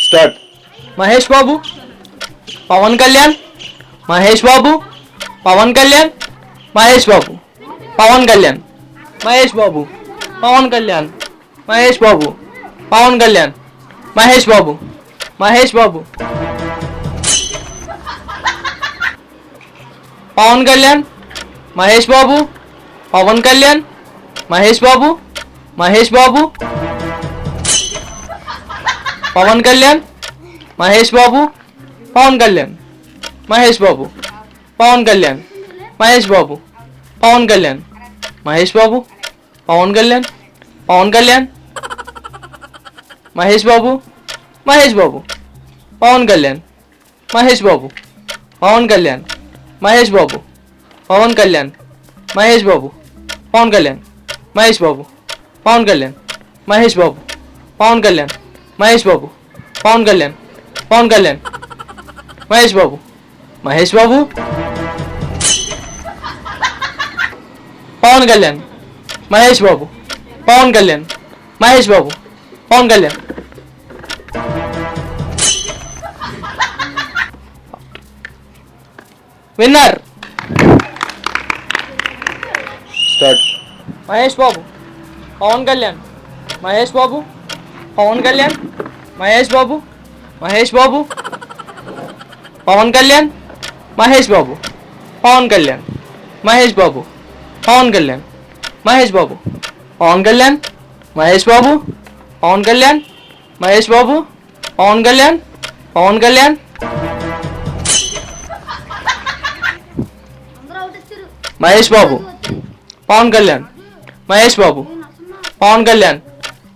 Start. Mahesh Babu, Pavan Kalyan, Mahesh Babu, Pavan Kalyan, Mahesh Babu, Pavan Kalyan, Mahesh Babu, Pavan Kalyan, Mahesh Babu, Pavan Kalyan, Mahesh Babu, Mahesh Babu, Pavan Kalyan, Mahesh Babu, Pavan Kalyan, Mahesh Babu, Mahesh Babu, Pavan Kalyan, Mahesh Babu, Pavan Kalyan, Mahesh Babu, Pavan Kalyan, Mahesh Babu, Pavan Kalyan, Mahesh Babu, Pavan Kalyan, Pavan Kalyan, Mahesh Babu, Mahesh Babu, Pavan Kalyan, Mahesh Babu, Pavan Kalyan, Mahesh Babu, Pavan Kalyan, Mahesh Babu, Pavan Kalyan, Mahesh Babu, Pavan Kalyan, Mahesh Babu, Pavan Kalyan, Mahesh Babu, Pavan Kalyan, Pavan Kalyan, Mahesh Babu, Mahesh Babu, Pavan Kalyan, Mahesh Babu, Pavan Kalyan, Mahesh Babu, Pavan Kalyan. Winner start. Mahesh Babu, Pavan Kalyan, Mahesh Babu, Pavan Kalyan, Mahesh Babu, Mahesh Babu, Pavan Kalyan, Mahesh Babu, Pavan Kalyan, Mahesh Babu, Pavan Kalyan, Mahesh Babu, Pavan Kalyan, Mahesh Babu, Pavan Kalyan, Mahesh Babu, Pavan Kalyan, Pavan Kalyan, Mahesh Babu, Pavan Kalyan, Mahesh Babu, Pavan Kalyan,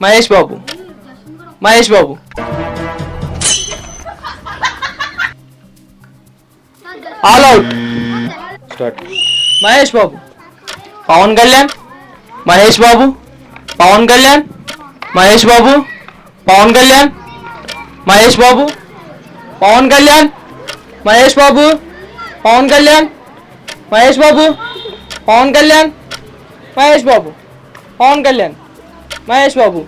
Mahesh Babu, Mahesh Babu, all out. Start. Mahesh Babu, Pavan Kalyan, Mahesh Babu, Pavan Kalyan, Mahesh Babu, Pavan Kalyan, Mahesh Babu, Pavan Kalyan, Mahesh Babu, Pavan Kalyan, Mahesh Babu, Pavan Kalyan, Mahesh Babu, Pavan Kalyan, Mahesh Babu,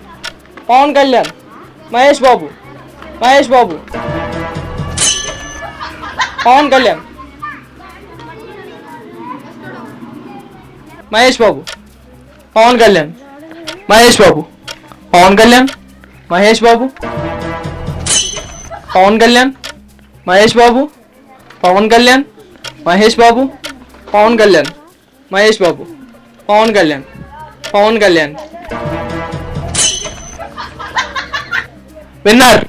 Pavan Kalyan, Mahesh Babu, Mahesh Babu, Pavan Kalyan, Mahesh Babu, Pavan Kalyan, Mahesh Babu, Pavan Kalyan, Mahesh Babu, Pavan Kalyan, Mahesh Babu, Pavan Kalyan, Mahesh Babu, Pavan Kalyan, Mahesh Babu, Pavan Kalyan, Pavan Kalyan. Winner.